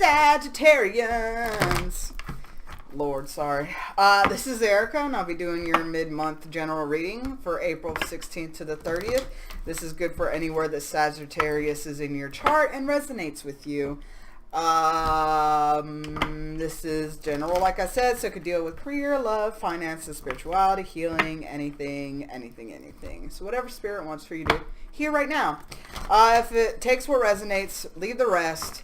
Sagittarians. Lord, sorry. This is Erica, and I'll be doing your mid-month general reading for April 16th to the 30th. This is good for anywhere that Sagittarius is in your chart and resonates with you. This is general, like I said, so it could deal with career, love, finances, spirituality, healing, anything. So whatever spirit wants for you to hear right now. If it takes what resonates, leave the rest.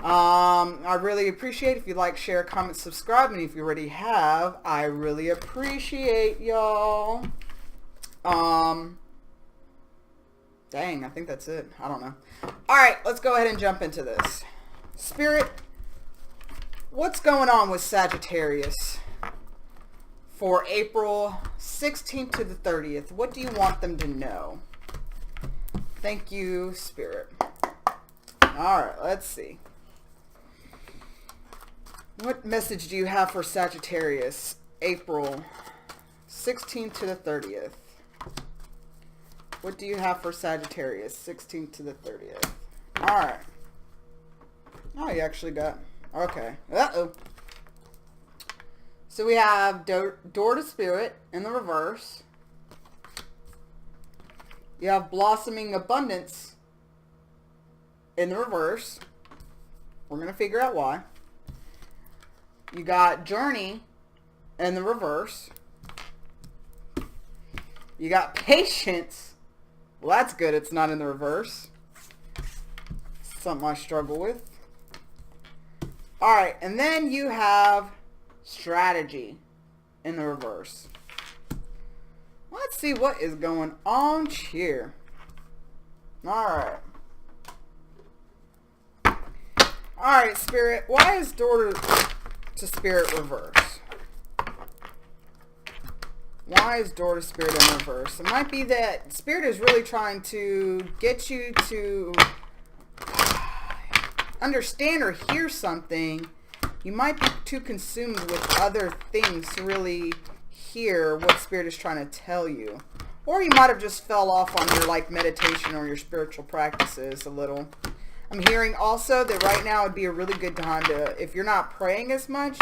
I really appreciate if you like, share, comment, subscribe, and if you already have, I really appreciate y'all. Dang, I think that's it. I don't know. All right, let's go ahead and jump into this. Spirit, what's going on with Sagittarius for April 16th to the 30th? What do you want them to know? Thank you, Spirit. All right, let's see. What message do you have for Sagittarius, April 16th to the 30th? What do you have for Sagittarius, 16th to the 30th? All right. Oh, you actually got... Okay. Uh-oh. So we have Door to Spirit in the reverse. You have Blossoming Abundance in the reverse. We're going to figure out why. You got Journey in the reverse. You got Patience. Well, that's good. It's not in the reverse. Something I struggle with. All right. And then you have Strategy in the reverse. Let's see what is going on here. All right. All right, Spirit. Why is Door to Spirit reverse? Why is Door to Spirit in reverse? It might be that Spirit is really trying to get you to understand or hear something. You might be too consumed with other things to really hear what Spirit is trying to tell you. Or you might have just fell off on your meditation or your spiritual practices a little. I'm hearing also that right now would be a really good time to, if you're not praying as much,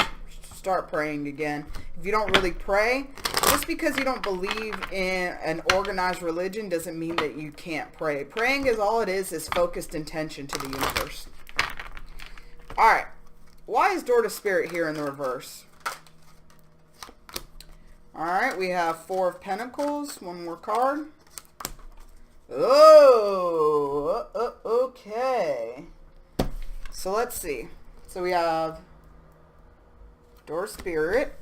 start praying again. If you don't really pray, just because you don't believe in an organized religion doesn't mean that you can't pray. Praying is all it is focused intention to the universe. All right. Why is Door to Spirit here in the reverse? All right. We have Four of Pentacles. One more card. Oh, okay. So let's see. So we have Door Spirit.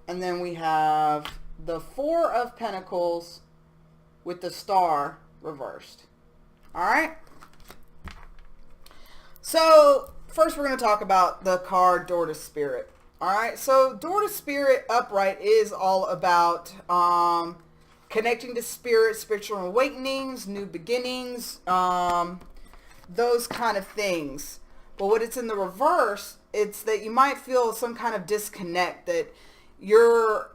And then we have the Four of Pentacles with the Star reversed. All right. So first we're going to talk about the card Door to Spirit. All right, so Door to Spirit upright is all about connecting to spirit, spiritual awakenings, new beginnings, those kind of things. But when it's in the reverse, it's that you might feel some kind of disconnect, that you're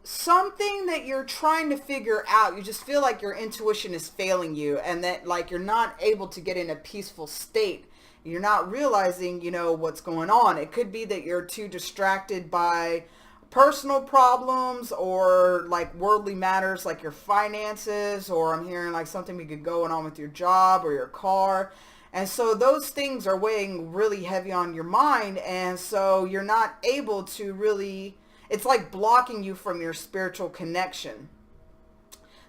something that you're trying to figure out. You just feel like your intuition is failing you, and that you're not able to get in a peaceful state. You're not realizing, what's going on. It could be that you're too distracted by personal problems or worldly matters like your finances, or I'm hearing something could going on with your job or your car. And so those things are weighing really heavy on your mind. And so you're not able to really, it's like blocking you from your spiritual connection.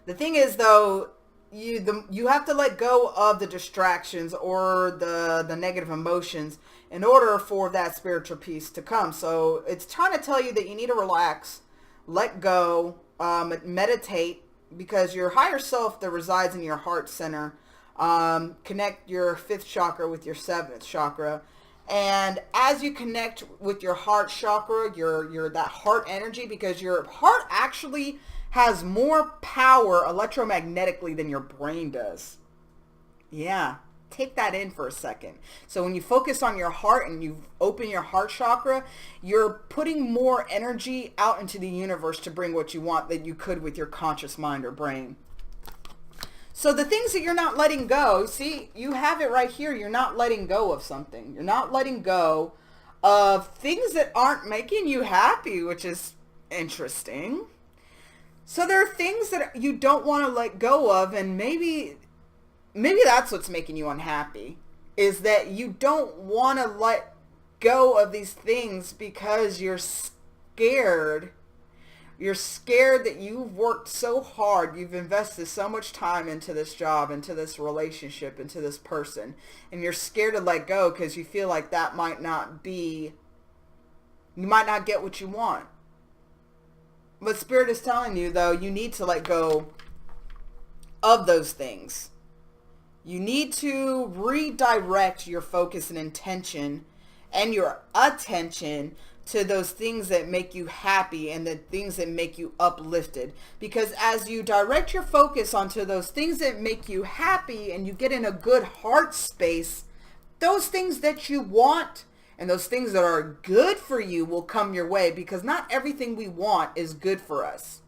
The thing is though, you have to let go of the distractions or the negative emotions in order for that spiritual peace to come. So it's trying to tell you that you need to relax, let go, meditate, because your higher self that resides in your heart center, connect your 5th chakra with your 7th chakra. And as you connect with your heart chakra, your that heart energy, because your heart actually has more power electromagnetically than your brain does. Yeah, take that in for a second. So when you focus on your heart and you open your heart chakra, you're putting more energy out into the universe to bring what you want than you could with your conscious mind or brain. So the things that you're not letting go, see, you have it right here. You're not letting go of something. You're not letting go of things that aren't making you happy, which is interesting. So there are things that you don't want to let go of, and maybe that's what's making you unhappy, is that you don't want to let go of these things because you're scared. You're scared that you've worked so hard, you've invested so much time into this job, into this relationship, into this person, and you're scared to let go because you feel like that might not be, you might not get what you want. But Spirit is telling you, though, you need to let go of those things. You need to redirect your focus and intention and your attention to those things that make you happy and the things that make you uplifted. Because as you direct your focus onto those things that make you happy and you get in a good heart space, those things that you want and those things that are good for you will come your way, because not everything we want is good for us.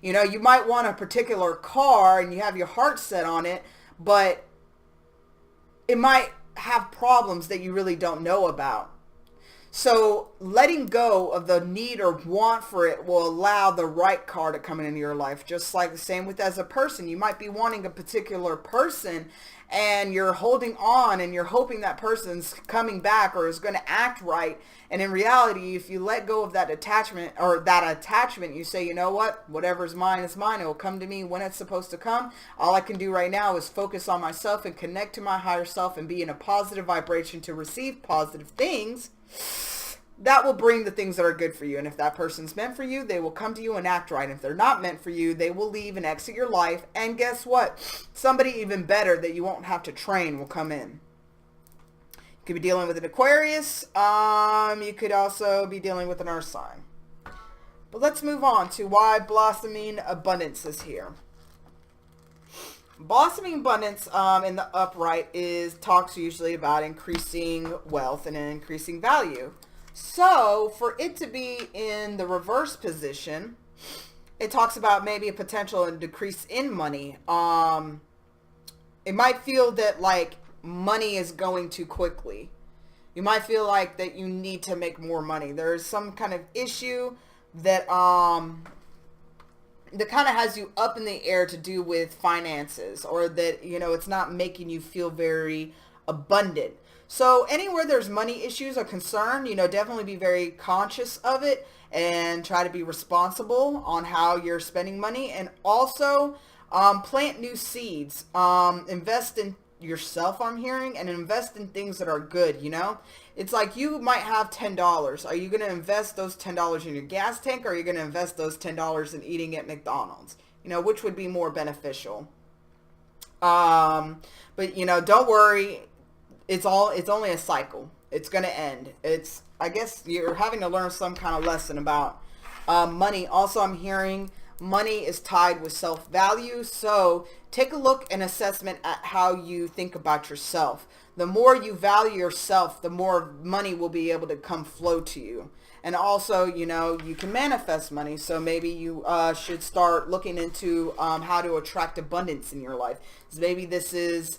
You know, you might want a particular car and you have your heart set on it, but it might have problems that you really don't know about. So letting go of the need or want for it will allow the right car to come into your life. Just like the same with as a person. You might be wanting a particular person and you're holding on and you're hoping that person's coming back or is going to act right. And in reality, if you let go of that attachment, you say, you know what, whatever's mine is mine. It will come to me when it's supposed to come. All I can do right now is focus on myself and connect to my higher self and be in a positive vibration to receive positive things. That will bring the things that are good for you. And if that person's meant for you, they will come to you and act right. If they're not meant for you, they will leave and exit your life. And guess what? Somebody even better that you won't have to train will come in. You could be dealing with an Aquarius. You could also be dealing with an Earth sign. But let's move on to why blossoming abundance is here. Blossoming abundance in the upright talks usually about increasing wealth and increasing value. So for it to be in the reverse position, it talks about maybe a potential decrease in money. It might feel that like money is going too quickly. You might feel like that you need to make more money. There's some kind of issue that that kind of has you up in the air to do with finances, or that, you know, it's not making you feel very abundant. So anywhere there's money issues or concern, you know, definitely be very conscious of it and try to be responsible on how you're spending money. And also plant new seeds, invest in yourself, I'm hearing, and invest in things that are good. You know, it's like you might have $10. Are you going to invest those $10 in your gas tank, or are you going to invest those $10 in eating at McDonald's? You know, which would be more beneficial? But you know, don't worry. It's only a cycle. It's going to end. I guess you're having to learn some kind of lesson about money. Also, I'm hearing money is tied with self-value. So take a look and assessment at how you think about yourself. The more you value yourself, the more money will be able to come flow to you. And also, you know, you can manifest money. So maybe you should start looking into how to attract abundance in your life. So maybe this is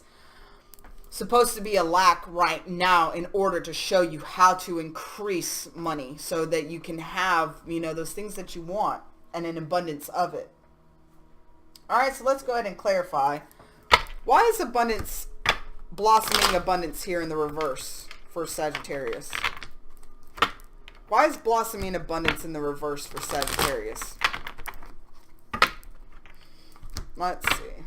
supposed to be a lack right now in order to show you how to increase money so that you can have, you know, those things that you want and an abundance of it. All right, so let's go ahead and clarify. Why is blossoming abundance here in the reverse for Sagittarius? Why is blossoming abundance in the reverse for Sagittarius? Let's see.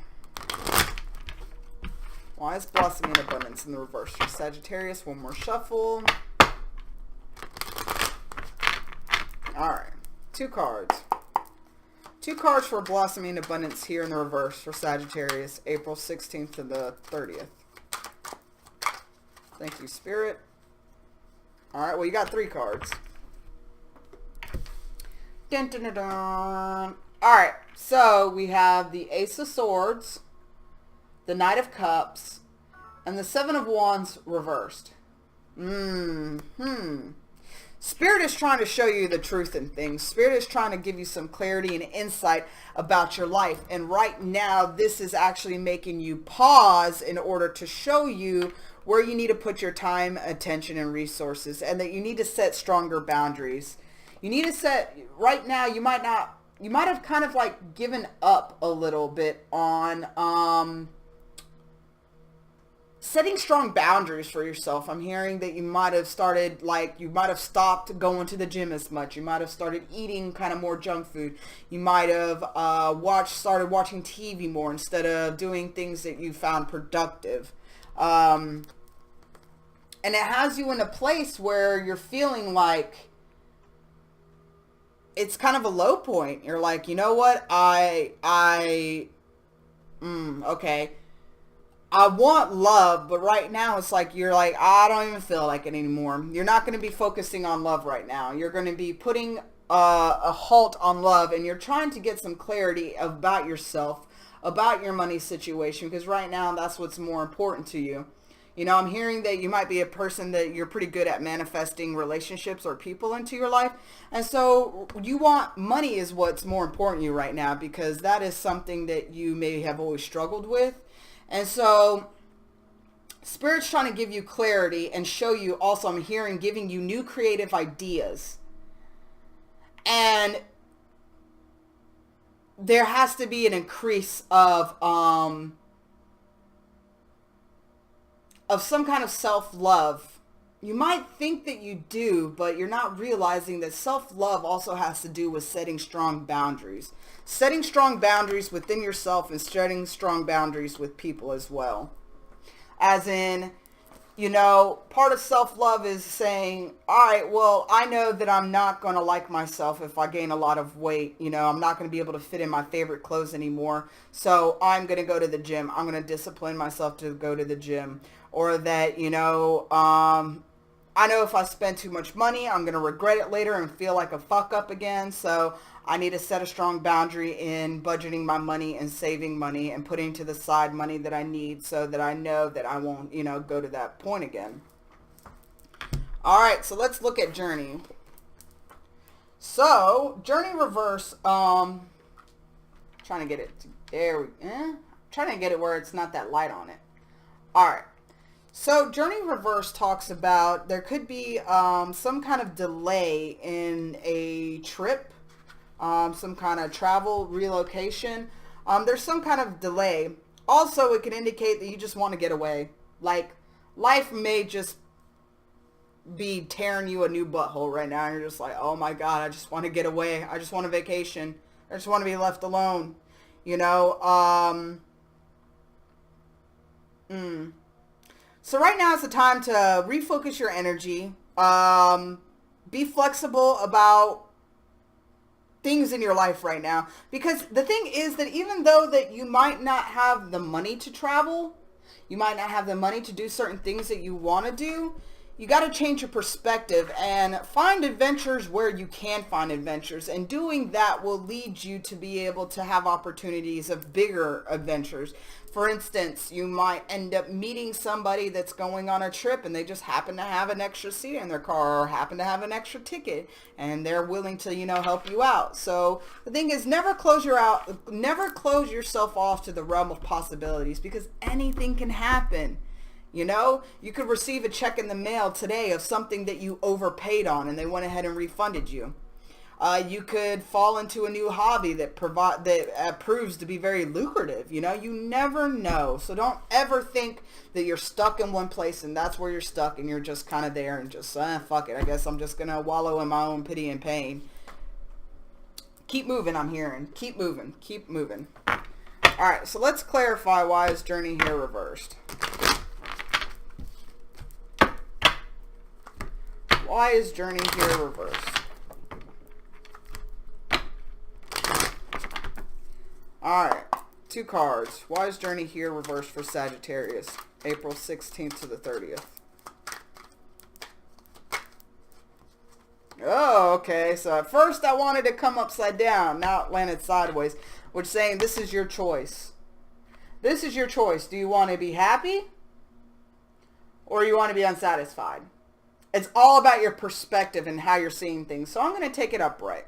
Why is blossoming abundance in the reverse for Sagittarius? One more shuffle. All right, 2 cards. 2 cards for blossoming abundance here in the reverse for Sagittarius, April 16th to the 30th. Thank you, Spirit. All right, well, you got 3 cards. Dun, dun, dun, dun. All right, so we have the Ace of Swords, the Knight of Cups, and the 7 of Wands reversed. Spirit is trying to show you the truth in things. Spirit is trying to give you some clarity and insight about your life. And right now, this is actually making you pause in order to show you where you need to put your time, attention, and resources, and that you need to set stronger boundaries. You need to set, right now, you might have kind of like given up a little bit on setting strong boundaries for yourself. I'm hearing that you might have started, like, you might have stopped going to the gym as much. You might have started eating kind of more junk food. You might have started watching TV more instead of doing things that you found productive. And it has you in a place where you're feeling like it's kind of a low point. You're like, you know what? Okay. I want love, but right now it's like you're like, I don't even feel like it anymore. You're not going to be focusing on love right now. You're going to be putting a halt on love, and you're trying to get some clarity about yourself, about your money situation, because right now that's what's more important to you. You know, I'm hearing that you might be a person that you're pretty good at manifesting relationships or people into your life. And so you want money is what's more important to you right now, because that is something that you may have always struggled with. And so Spirit's trying to give you clarity and show you also, I'm hearing, giving you new creative ideas. And there has to be an increase of some kind of self-love. You might think that you do, but you're not realizing that self-love also has to do with setting strong boundaries. Setting strong boundaries within yourself and setting strong boundaries with people as well. As in, you know, part of self-love is saying, all right, well, I know that I'm not going to like myself if I gain a lot of weight. You know, I'm not going to be able to fit in my favorite clothes anymore. So I'm going to go to the gym. I'm going to discipline myself to go to the gym. Or that, you know, I know if I spend too much money, I'm going to regret it later and feel like a fuck up again. So I need to set a strong boundary in budgeting my money and saving money and putting to the side money that I need so that I know that I won't, you know, go to that point again. All right, so let's look at Journey. So Journey reverse, trying to get it, trying to get it where it's not that light on it. All right. So Journey Reverse talks about there could be some kind of delay in a trip, some kind of travel, relocation. There's some kind of delay. Also, it can indicate that you just want to get away. Like, life may just be tearing you a new butthole right now. And you're just like, oh my God, I just want to get away. I just want a vacation. I just want to be left alone. You know, So right now is the time to refocus your energy, be flexible about things in your life right now. Because the thing is that even though that you might not have the money to travel, you might not have the money to do certain things that you want to do, you got to change your perspective and find adventures where you can find adventures. And doing that will lead you to be able to have opportunities of bigger adventures. For instance, you might end up meeting somebody that's going on a trip and they just happen to have an extra seat in their car or happen to have an extra ticket and they're willing to, you know, help you out. So the thing is, never close yourself off to the realm of possibilities, because anything can happen. You know, you could receive a check in the mail today of something that you overpaid on and they went ahead and refunded you. You could fall into a new hobby that proves to be very lucrative. You know, you never know. So don't ever think that you're stuck in one place and that's where you're stuck and you're just kind of there and just, fuck it. I guess I'm just going to wallow in my own pity and pain. Keep moving, I'm hearing. Keep moving. Keep moving. All right, so let's clarify why is Journey here reversed. Why is Journey here reversed? Alright, 2 cards. Why is Journey here reversed for Sagittarius? April 16th to the 30th. Oh, okay. So at first I wanted to come upside down. Now it landed sideways, which is saying this is your choice. This is your choice. Do you want to be happy? Or you want to be unsatisfied? It's all about your perspective and how you're seeing things. So I'm going to take it upright.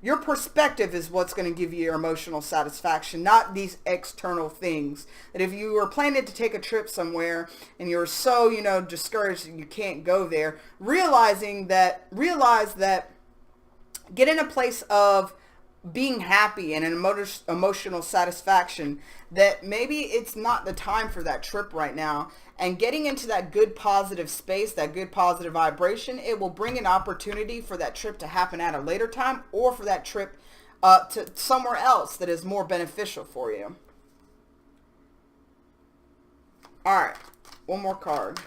Your perspective is what's going to give you your emotional satisfaction, not these external things. That if you were planning to take a trip somewhere and you're so, discouraged that you can't go there, realize that get in a place of being happy and an emotional satisfaction, that maybe it's not the time for that trip right now, and getting into that good positive space, that good positive vibration, it will bring an opportunity for that trip to happen at a later time, or for that trip to somewhere else that is more beneficial for you. All right, one more card.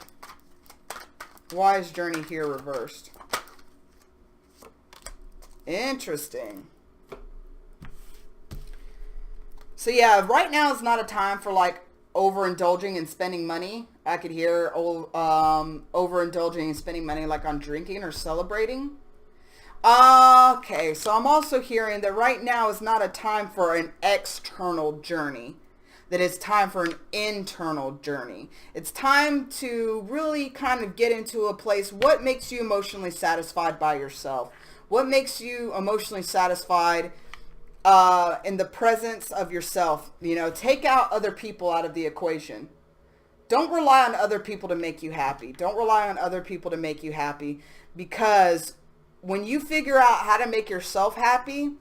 Why is journey here reversed? Interesting. So yeah, right now is not a time for like overindulging and spending money. I could hear overindulging and spending money like on drinking or celebrating. Okay, so I'm also hearing that right now is not a time for an external journey. That it's time for an internal journey. It's time to really kind of get into a place. What makes you emotionally satisfied by yourself? What makes you emotionally satisfied in the presence of yourself? Take out other people out of the equation. Don't rely on other people to make you happy. Don't rely on other people to make you happy, because when you figure out how to make yourself happy,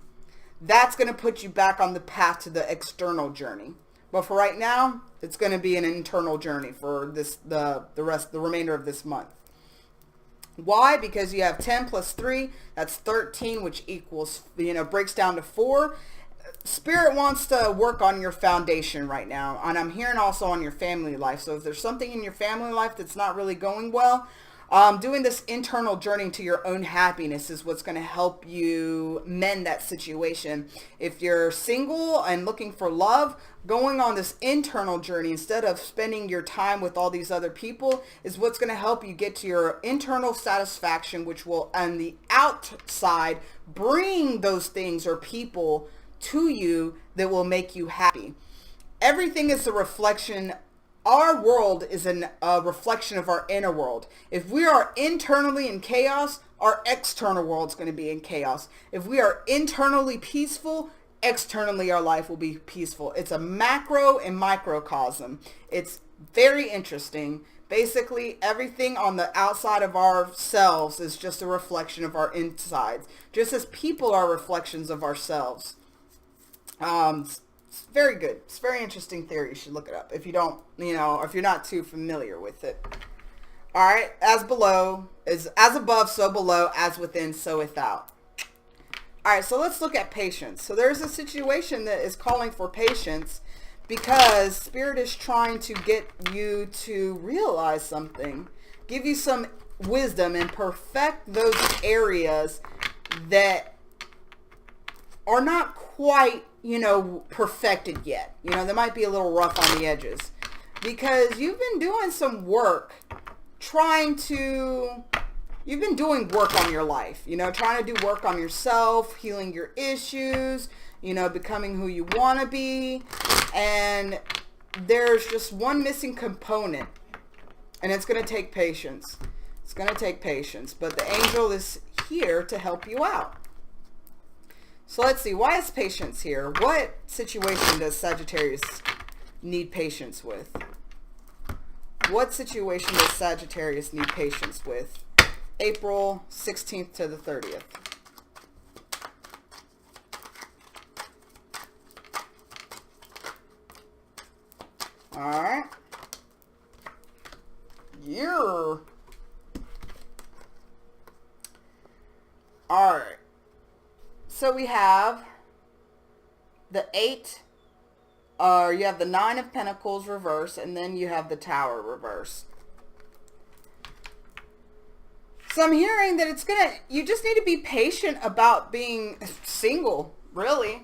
that's going to put you back on the path to the external journey. But for right now, it's going to be an internal journey for the remainder of this month. Why? Because you have 10 plus 3, that's 13, which equals, breaks down to 4. Spirit wants to work on your foundation right now. And I'm hearing also on your family life. So if there's something in your family life that's not really going well, doing this internal journey to your own happiness is what's going to help you mend that situation. If you're single and looking for love, going on this internal journey instead of spending your time with all these other people is what's going to help you get to your internal satisfaction, which will on the outside bring those things or people to you that will make you happy. Everything is a reflection. Our world is a reflection of our inner world. If we are internally in chaos, our external world is going to be in chaos. If we are internally peaceful, externally our life will be peaceful. It's a macro and microcosm. It's very interesting. Basically, everything on the outside of ourselves is just a reflection of our insides, just as people are reflections of ourselves. It's very good. It's a very interesting theory. You should look it up if you don't, if you're not too familiar with it. All right. As above, so below, as within, so without. All right. So let's look at patience. So there's a situation that is calling for patience because Spirit is trying to get you to realize something, give you some wisdom and perfect those areas that are not quite perfected yet. They might be a little rough on the edges because you've been doing some work you've been doing work on your life, trying to do work on yourself, healing your issues, becoming who you want to be. And there's just one missing component, and it's going to take patience. It's going to take patience, but the angel is here to help you out. So let's see, why is patience here? What situation does Sagittarius need patience with? What situation does Sagittarius need patience with? April 16th to the 30th. All right. Yeah. All right. So we have the 8, you have the 9 of Pentacles reverse, and then you have the Tower reverse. So I'm hearing that you just need to be patient about being single, really.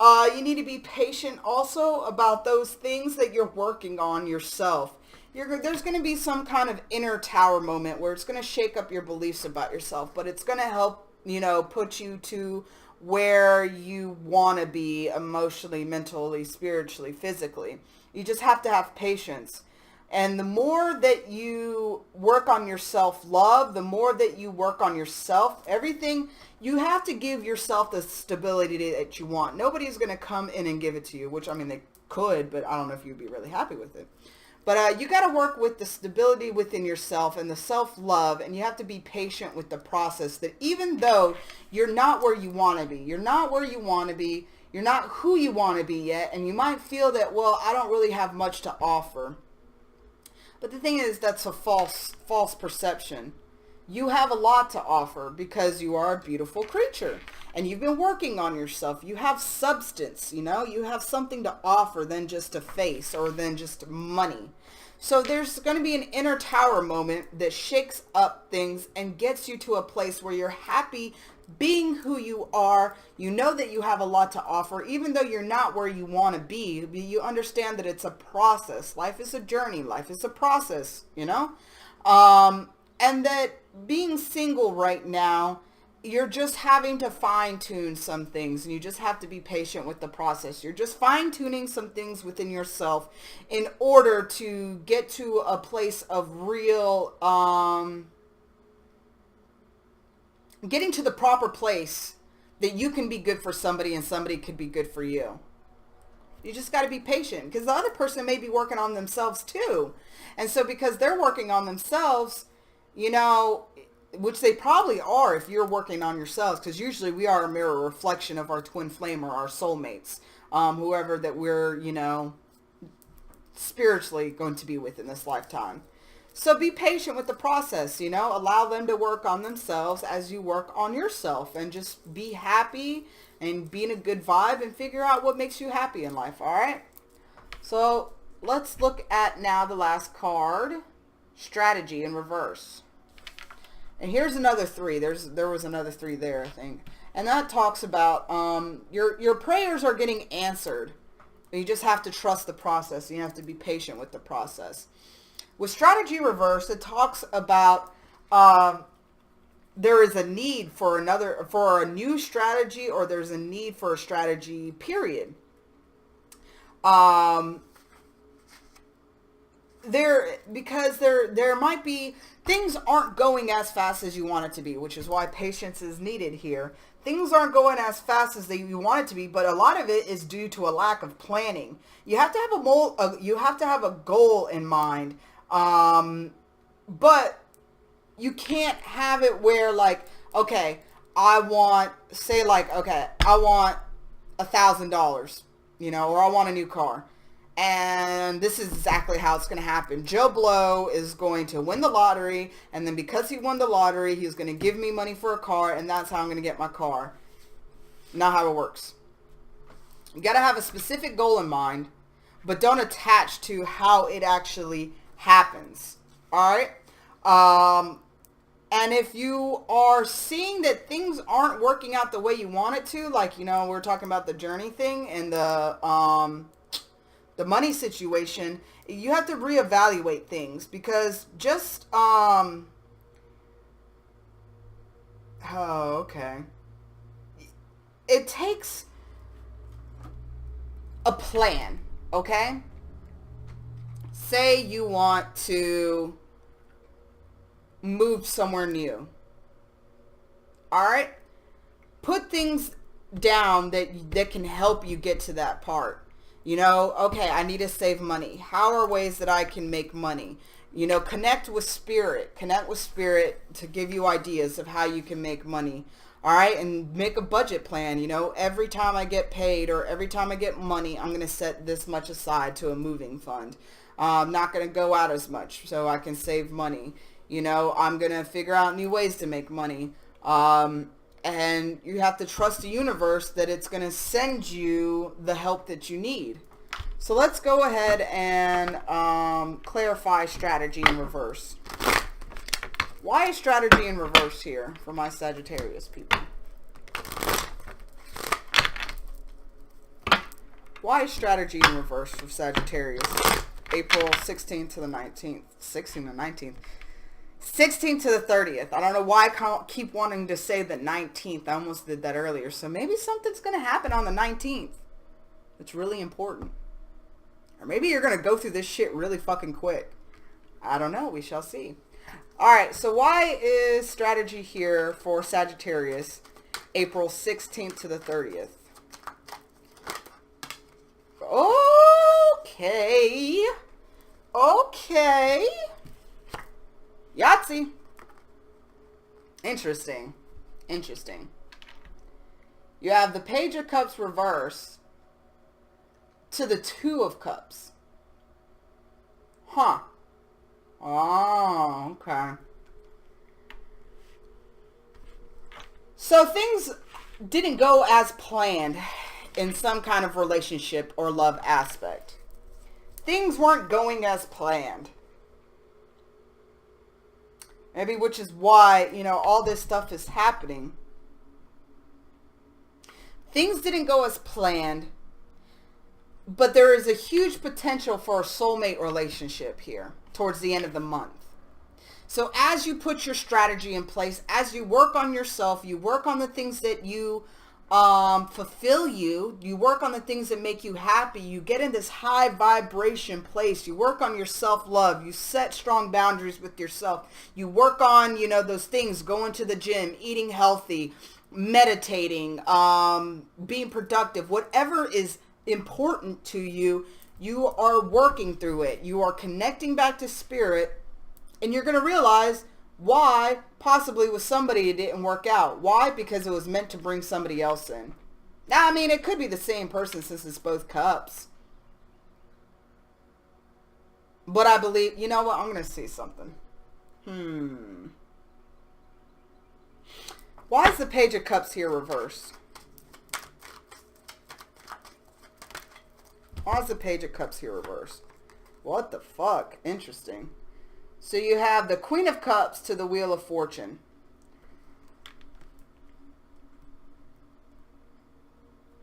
You need to be patient also about those things that you're working on yourself. There's going to be some kind of inner tower moment where it's going to shake up your beliefs about yourself, but it's going to help put you to where you want to be emotionally, mentally, spiritually, physically. You just have to have patience. And the more that you work on your self-love, the more that you work on yourself, everything, you have to give yourself the stability that you want. Nobody's going to come in and give it to you, which, I mean, they could, but I don't know if you'd be really happy with it. But you got to work with the stability within yourself and the self-love, and you have to be patient with the process, that even though you're not where you want to be, you're not where you want to be, you're not who you want to be yet, and you might feel that, well, I don't really have much to offer. But the thing is, that's a false perception. You have a lot to offer because you are a beautiful creature and you've been working on yourself. You have substance, you know, you have something to offer than just a face or than just money. So there's going to be an inner tower moment that shakes up things and gets you to a place where you're happy being who you are. You know that you have a lot to offer, even though you're not where you want to be. You understand that it's a process. Life is a journey. Life is a process, you know? And that being single right now, you're just having to fine tune some things, and you just have to be patient with the process. You're just fine tuning some things within yourself in order to get to a place of real, getting to the proper place that you can be good for somebody and somebody could be good for you. You just got to be patient, because the other person may be working on themselves too. And so because they're working on themselves, you know, which they probably are if you're working on yourselves, because usually we are a mirror reflection of our twin flame or our soulmates, whoever that we're, you know, spiritually going to be with in this lifetime. So be patient with the process, you know, allow them to work on themselves as you work on yourself, and just be happy and be in a good vibe and figure out what makes you happy in life. All right. So let's look at now the last card, strategy in reverse. And here's another 3. There was another 3 there, I think. And that talks about your prayers are getting answered. You just have to trust the process. You have to be patient with the process. With strategy reverse, it talks about there is a need for a new strategy, or there's a need for a strategy, period. Because there might be things aren't going as fast as you want it to be, which is why patience is needed here. Things aren't going as fast as you want it to be, but a lot of it is due to a lack of planning. You have to have a goal in mind, but you can't have it where, like, okay, I want $1,000, you know, or I want a new car. And this is exactly how it's going to happen. Joe Blow is going to win the lottery, and then because he won the lottery, he's going to give me money for a car, and that's how I'm going to get my car. Not how it works. You got to have a specific goal in mind, but don't attach to how it actually happens. All right? And if you are seeing that things aren't working out the way you want it to, like, you know, we're talking about the journey thing and the money situation, you have to reevaluate things, because just, it takes a plan, okay? Say you want to move somewhere new. All right? Put things down that can help you get to that part. You know, okay, I need to save money. How are ways that I can make money? You know, connect with spirit. Connect with spirit to give you ideas of how you can make money. All right, and make a budget plan. You know, every time I get paid or every time I get money, I'm going to set this much aside to a moving fund. I'm not going to go out as much so I can save money. You know, I'm going to figure out new ways to make money. And you have to trust the universe that it's going to send you the help that you need. So let's go ahead and clarify strategy in reverse. Why is strategy in reverse here for my Sagittarius people? Why is strategy in reverse for Sagittarius? April 16th to the 19th. 16th to 19th. 16th to the 30th. I don't know why I keep wanting to say the 19th. I almost did that earlier. So maybe something's going to happen on the 19th. It's really important. Or maybe you're going to go through this shit really fucking quick. I don't know. We shall see. All right. So why is strategy here for Sagittarius April 16th to the 30th? Okay. Okay. Yahtzee. Interesting. Interesting. You have the Page of Cups reversed to the Two of Cups. Huh. Oh, okay. So things didn't go as planned in some kind of relationship or love aspect. Things weren't going as planned. Maybe which is why, you know, all this stuff is happening. Things didn't go as planned, but there is a huge potential for a soulmate relationship here towards the end of the month. So as you put your strategy in place, as you work on yourself, you work on the things that you fulfill you work on the things that make you happy, you get in this high vibration place, you work on your self-love, you set strong boundaries with yourself, you work on, you know, those things, going to the gym, eating healthy, meditating, being productive, whatever is important to you, you are working through it, you are connecting back to spirit, and you're going to realize why possibly with somebody it didn't work out. Why? Because it was meant to bring somebody else in. Now, I mean, it could be the same person since it's both cups. But I believe, you know what? I'm going to see something. Why is the Page of Cups here reversed? Why is the Page of Cups here reversed? What the fuck? Interesting. So you have the Queen of Cups to the Wheel of Fortune.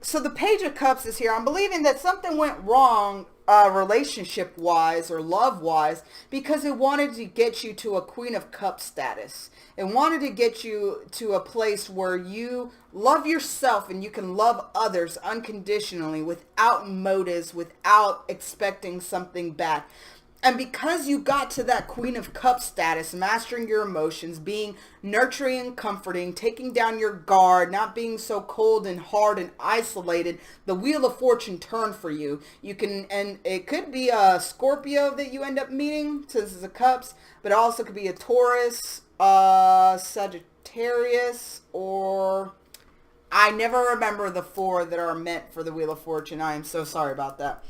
So the Page of Cups is here. I'm believing that something went wrong relationship-wise or love-wise because it wanted to get you to a Queen of Cups status. It wanted to get you to a place where you love yourself and you can love others unconditionally without motives, without expecting something back. And because you got to that Queen of Cups status, mastering your emotions, being nurturing and comforting, taking down your guard, not being so cold and hard and isolated, the Wheel of Fortune turned for you. You can, and it could be a Scorpio that you end up meeting, since it's a Cups, but it also could be a Taurus, Sagittarius, or I never remember the four that are meant for the Wheel of Fortune. I am so sorry about that.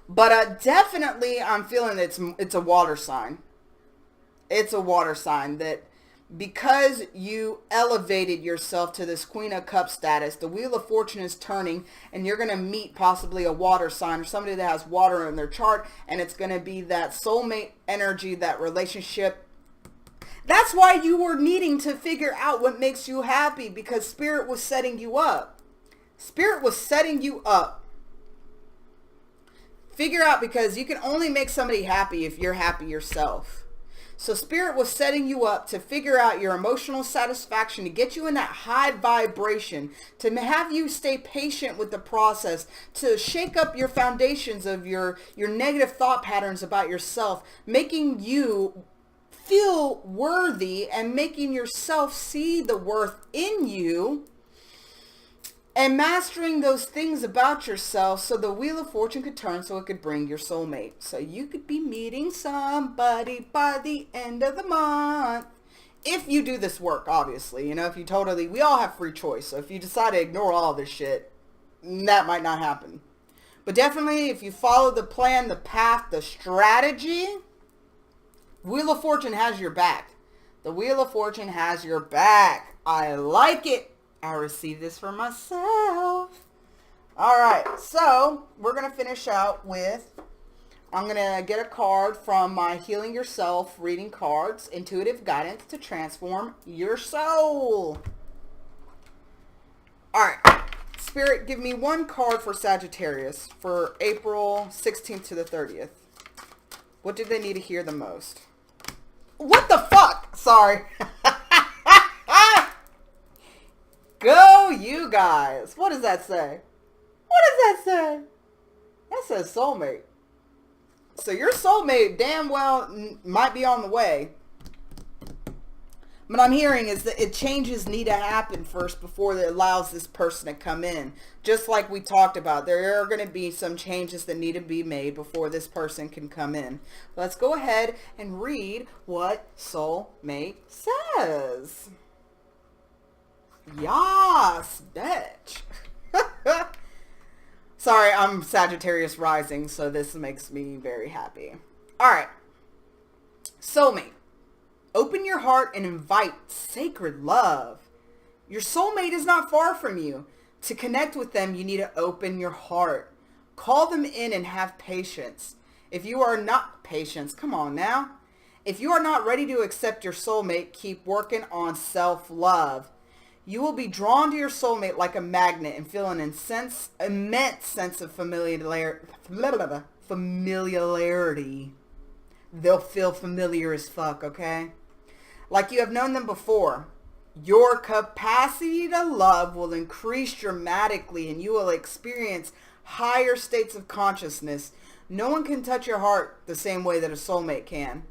But definitely I'm feeling it's a water sign. It's a water sign that because you elevated yourself to this Queen of Cups status, the Wheel of Fortune is turning and you're going to meet possibly a water sign or somebody that has water in their chart, and it's going to be that soulmate energy, that relationship. That's why you were needing to figure out what makes you happy, because Spirit was setting you up. Spirit was setting you up. Figure out, because you can only make somebody happy if you're happy yourself. So Spirit was setting you up to figure out your emotional satisfaction, to get you in that high vibration, to have you stay patient with the process, to shake up your foundations of your negative thought patterns about yourself, making you feel worthy and making yourself see the worth in you, and mastering those things about yourself so the Wheel of Fortune could turn, so it could bring your soulmate. So you could be meeting somebody by the end of the month. If you do this work, obviously. You know, if you totally, we all have free choice. So if you decide to ignore all this shit, that might not happen. But definitely, if you follow the plan, the path, the strategy, Wheel of Fortune has your back. The Wheel of Fortune has your back. I like it. I received this for myself. All right, so we're going to finish out with, I'm going to get a card from my Healing Yourself reading cards, Intuitive Guidance to Transform Your Soul. All right, Spirit, give me one card for Sagittarius for April 16th to the 30th. What do they need to hear the most? What the fuck? Sorry. Go, you guys. What does that say? What does that say? That says soulmate. So your soulmate damn well might be on the way. What I'm hearing is that changes need to happen first before it allows this person to come in. Just like we talked about, there are going to be some changes that need to be made before this person can come in. Let's go ahead and read what Soulmate says. Yas, bitch. Sorry, I'm Sagittarius rising, so this makes me very happy. All right. Soulmate. Open your heart and invite sacred love. Your soulmate is not far from you. To connect with them, you need to open your heart. Call them in and have patience. If you are not patience, come on now. If you are not ready to accept your soulmate, keep working on self-love. You will be drawn to your soulmate like a magnet and feel an immense sense of familiarity. They'll feel familiar as fuck, okay? Like you have known them before. Your capacity to love will increase dramatically and you will experience higher states of consciousness. No one can touch your heart the same way that a soulmate can.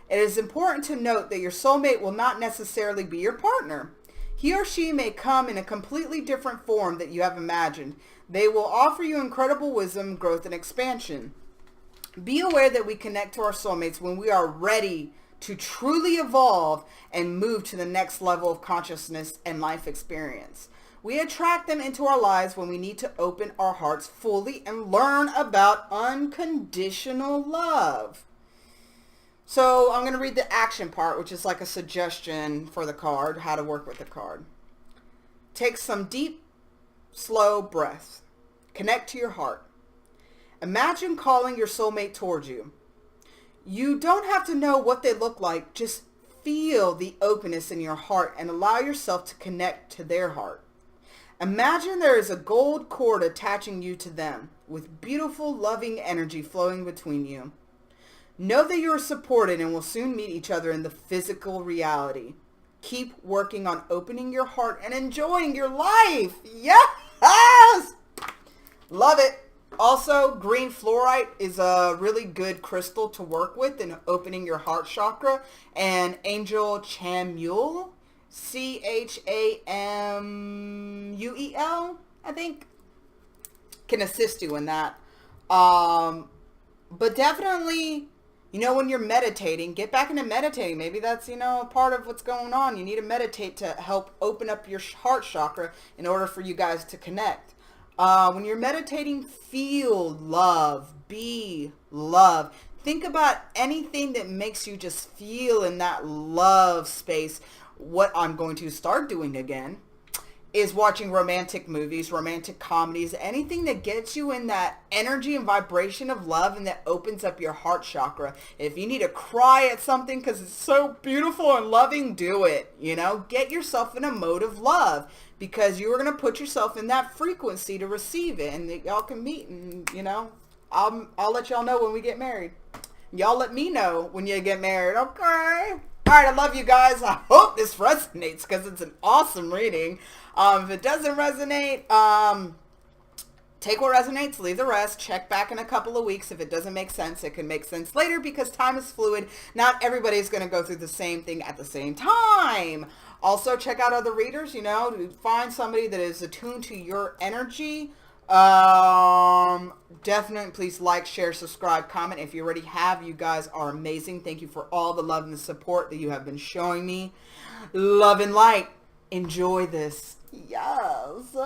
It is important to note that your soulmate will not necessarily be your partner. He or she may come in a completely different form that you have imagined. They will offer you incredible wisdom, growth, and expansion. Be aware that we connect to our soulmates when we are ready to truly evolve and move to the next level of consciousness and life experience. We attract them into our lives when we need to open our hearts fully and learn about unconditional love. So I'm going to read the action part, which is like a suggestion for the card, how to work with the card. Take some deep, slow breaths. Connect to your heart. Imagine calling your soulmate towards you. You don't have to know what they look like. Just feel the openness in your heart and allow yourself to connect to their heart. Imagine there is a gold cord attaching you to them with beautiful, loving energy flowing between you. Know that you are supported and will soon meet each other in the physical reality. Keep working on opening your heart and enjoying your life. Yes! Love it. Also, green fluorite is a really good crystal to work with in opening your heart chakra. And Angel Chamuel, Chamuel, I think, can assist you in that. But definitely, when you're meditating, get back into meditating. Maybe that's, part of what's going on. You need to meditate to help open up your heart chakra in order for you guys to connect. When you're meditating, feel love, be love. Think about anything that makes you just feel in that love space. What I'm going to start doing again is watching romantic movies, romantic comedies, anything that gets you in that energy and vibration of love and that opens up your heart chakra. If you need to cry at something because it's so beautiful and loving, do it. Get yourself in a mode of love because you are going to put yourself in that frequency to receive it, and y'all can meet, and I'll let y'all know when we get married. Y'all let me know when you get married, okay? All right, I love you guys. I hope this resonates because it's an awesome reading. If it doesn't resonate, take what resonates, leave the rest. Check back in a couple of weeks. If it doesn't make sense, it can make sense later because time is fluid. Not everybody's going to go through the same thing at the same time. Also, check out other readers, find somebody that is attuned to your energy. Definitely please like, share, subscribe, comment. If you already have, you guys are amazing. Thank you for all the love and the support that you have been showing me. Love and light. Enjoy this. Yes.